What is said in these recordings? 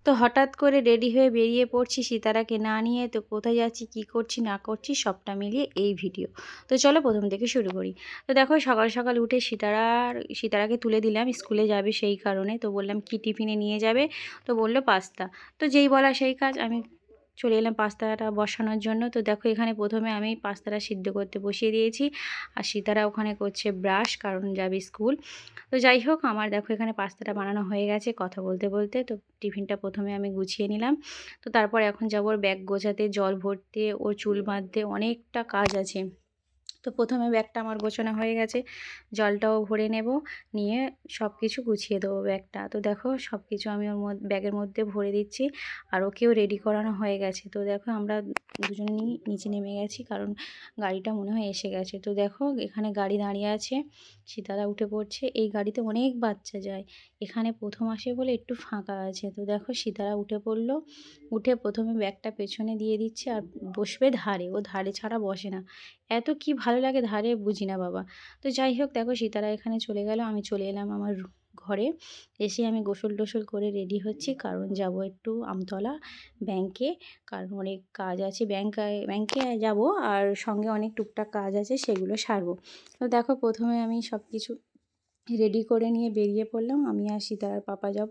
তো হঠাৎ করে রেডি হয়ে বেরিয়ে পড়ছি সিতারাকে না নিয়ে। তো কোথায় যাচ্ছি, কী করছি না করছি সবটা মিলিয়ে এই ভিডিও। তো চলো প্রথম থেকে শুরু করি। তো দেখো সকাল সকাল উঠে সিতারাকে তুলে দিলাম, স্কুলে যাবে সেই কারণে। তো বললাম কি টিফিনে নিয়ে যাবে, তো বলল পাস্তা। তো যেই বলা সেই কাজ, আমি চলে এলাম পাস্তাটা বসানোর জন্য। তো দেখো এখানে প্রথমে আমি পাস্তাটা সিদ্ধ করতে বসিয়ে দিয়েছি, আর সিতারা ওখানে করছে ব্রাশ, কারণ যাবে স্কুল। তো যাই হোক, আমার দেখো এখানে পাস্তাটা বানানো হয়ে গেছে কথা বলতে বলতে। তো টিফিনটা প্রথমে আমি গুছিয়ে নিলাম। তো তারপর এখন যাব ওর ব্যাগ গোছাতে, জল ভরতে, ওর চুল বাঁধতে, অনেকটা কাজ আছে। তো প্রথমে ব্যাগটা আমার গোছানো হয়ে গেছে, জলটাও ভরে নেব, নিয়ে সব কিছু গুছিয়ে দেবো ব্যাগটা। তো দেখো সব কিছু আমি ওর ব্যাগের মধ্যে ভরে দিচ্ছি, আর ওকেও রেডি করানো হয়ে গেছে। তো দেখো আমরা দুজনই নিচে নেমে গেছি, কারণ গাড়িটা মনে হয় এসে গেছে। তো দেখো এখানে গাড়ি দাঁড়িয়ে আছে, সিতারা উঠে পড়ছে। এই গাড়িতে অনেক বাচ্চা যায়, এখানে প্রথম আসে বলে একটু ফাঁকা আছে। তো দেখো সিতারা উঠে পড়লো, উঠে প্রথমে ব্যাগটা পেছনে দিয়ে দিচ্ছে, আর বসবে ধারে, ও ধারে ছাড়া বসে না। এত কি ভালো লাগে ধারে, বুঝি না বাবা। তো যাই হোক, দেখো সিতারা এখানে চলে গেল, আমি চলে এলাম আমার ঘরে। এসে আমি গোসল টোসল করে রেডি হচ্ছি, কারণ যাব একটু আমতলা ব্যাংকে, কারণ অনেক কাজ আছে। ব্যাংকে যাব, আর সঙ্গে অনেক টুকটাক কাজ আছে, সেগুলো সারবো। তো দেখো প্রথমে আমি সব কিছু রেডি করে নিয়ে বেরিয়ে পড়লাম। আমি আর সিতারার পাপা যাব,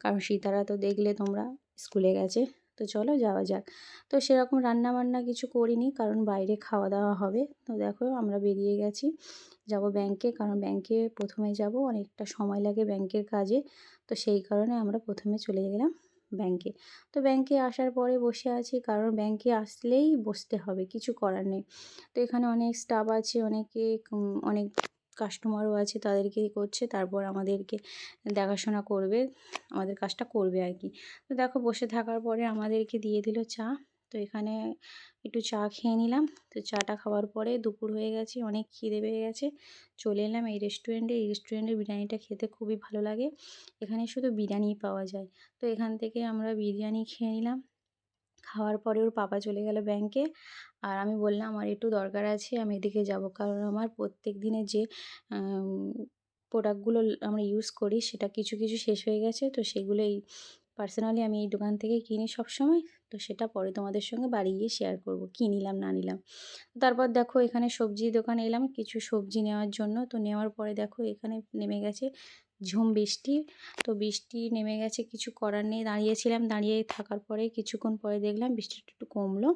কারণ সিতারা তো দেখলে তোমরা স্কুলে গেছে। তো চলো যাওয়া যাক। তো সেরকম রান্না বান্না কিছু করিনি, কারণ বাইরে খাওয়া দাওয়া হবে। তো দেখো আমরা বেরিয়ে গেছি, যাব ব্যাংকে, কারণ ব্যাংকে প্রথমে যাব, অনেকটা সময় লাগে ব্যাংকের কাজে। তো সেই কারণে আমরা প্রথমে চলে গেলাম ব্যাংকে। তো ব্যাংকে আসার পরে বসে আছি, কারণ ব্যাংকে আসলেই বসতে হবে, কিছু করার নেই। তো এখানে অনেক স্টাফ আছে, অনেকে অনেক কাস্টমারও আছে, তাদেরকে করছে, তারপর আমাদেরকে দেখাশোনা করবে, আমাদের কাজটা করবে আর কি। তো দেখো বসে থাকার পরে আমাদেরকে দিয়ে দিল চা। তো এখানে একটু চা খেয়ে নিলাম। তো চাটা খাওয়ার পরে দুপুর হয়ে গেছে, অনেক খিদে পেয়ে গেছে। চলে এলাম এই রেস্টুরেন্টে। এই রেস্টুরেন্টের বিরিয়ানিটা খেতে খুবই ভালো লাগে, এখানে শুধু বিরিয়ানিই পাওয়া যায়। তো এখান থেকে আমরা বিরিয়ানি খেয়ে নিলাম। খাওয়ার পরে ওর পাপা চলে গেল ব্যাংকে, আর আমি বললাম আমার একটু দরকার আছে, আমি এদিকে যাব, কারণ আমার প্রত্যেক দিনের যে প্রোডাক্টগুলো আমরা ইউজ করি সেটা কিছু কিছু শেষ হয়ে গেছে। তো সেগুলোই পার্সোনালি আমি এই দোকান থেকে কিনি সব সময়। তো সেটা পরে তোমাদের সঙ্গে বাড়ি গিয়ে শেয়ার করব কী নিলাম না নিলাম। তারপর দেখো এখানে সবজির দোকানে এলাম কিছু সবজি নেওয়ার জন্য। তো নেওয়ার পরে দেখো এখানে নেমে গেছে ঝুম বৃষ্টি। তো বৃষ্টি নেমে গেছে, কিছু করার নেই। দাঁড়িয়েছিলাম, দাঁড়িয়ে থাকার পরে কিছুক্ষণ পরে দেখলাম বৃষ্টিটা একটু কমলো।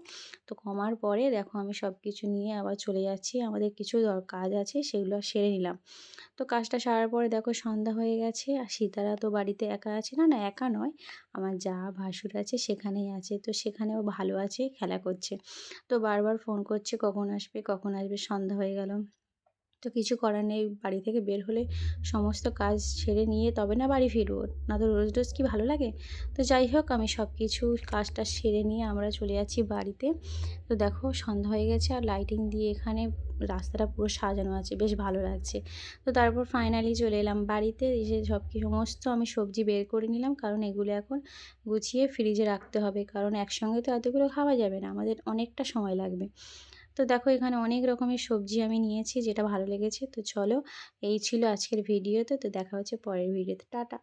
তো কমার পরে দেখো আমি সব কিছু নিয়ে আবার চলে যাচ্ছি, আমাদের কিছু কাজ আছে সেগুলো সেরে নিলাম। তো কাজটা সারার পরে দেখো সন্ধ্যা হয়ে গেছে, আর সিতারা তো বাড়িতে একা আছে, না না একা নয়, আমার যা ভাসুর আছে সেখানেই আছে। তো সেখানেও ভালো আছে, খেলা করছে। তো বারবার ফোন করছে কখন আসবে কখন আসবে, সন্ধ্যা হয়ে গেল। তো কিছু করার নেই, বাড়ি থেকে বের হলে সমস্ত কাজ ছেড়ে নিয়ে তবে না বাড়ি ফিরবো, না তো রোজ রোজ কি ভালো লাগে। তো যাই হোক, আমি সব কিছু কাজটা সেরে নিয়ে আমরা চলে যাচ্ছি বাড়িতে। তো দেখো সন্ধ্যা হয়ে গেছে, আর লাইটিং দিয়ে এখানে রাস্তাটা পুরো সাজানো আছে, বেশ ভালো লাগছে। তো তারপর ফাইনালি চলে এলাম বাড়িতে। এসে সমস্ত আমি সবজি বের করে নিলাম, কারণ এগুলো এখন গুছিয়ে ফ্রিজে রাখতে হবে, কারণ একসঙ্গে তো এতগুলো খাওয়া যাবে না, আমাদের অনেকটা সময় লাগবে। তো দেখো এখানে অনেক রকমের সবজি আমি নিয়েছি, যেটা ভালো লেগেছে। তো চলো, এই ছিল আজকের ভিডিওতে। তো দেখা হচ্ছে পরের ভিডিওতে, টাটা।